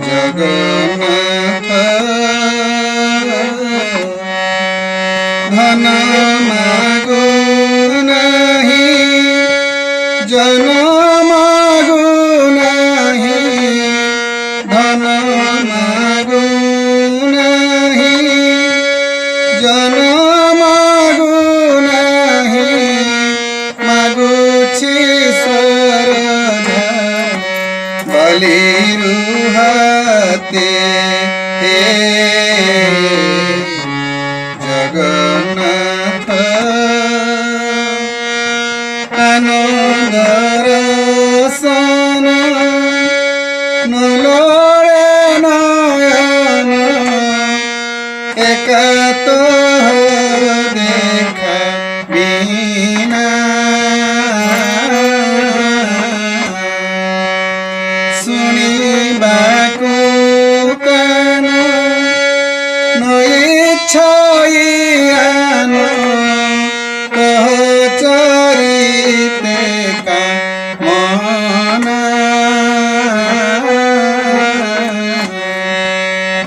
जगन्नाथ धन मागो नहीं जन मागो नहीं धन मागो नहीं जन मागो नहीं मागुछि सरधा बलि रुहाते हे जगन्नाथ आनंदर सन नलोड़े नयन एकात देखा बिना शुणिबाको कान नइच्छान कह चरिते का मना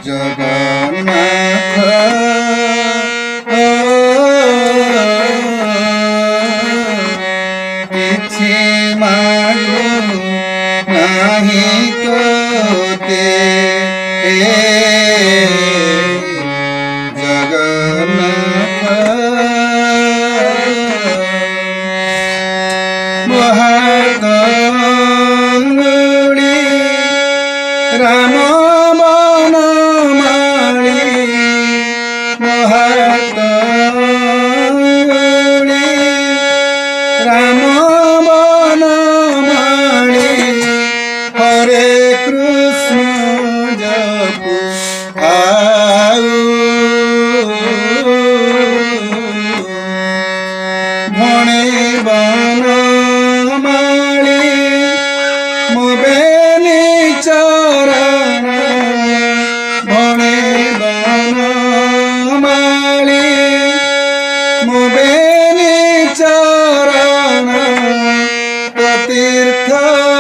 जगन्नाथ किछि मागो नहीं तोते जगन्नाथ महादंगुड़ी राम बनमाली महादंगुड़ी राम बनमाली हरे कृष्ण जपु आऊ भणे बनमाली मोबेली चरण भणे बनमाली मोबेली चरण तीर्थ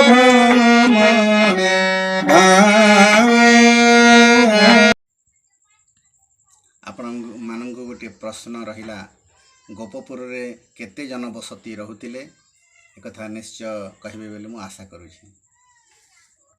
भ्रमणे आपण मानक गोटे प्रश्न रहिला गोपपुर रे केते जनबसती रहुतिले एक कथा निश्चय कहबे बोली मु आशा करूछि।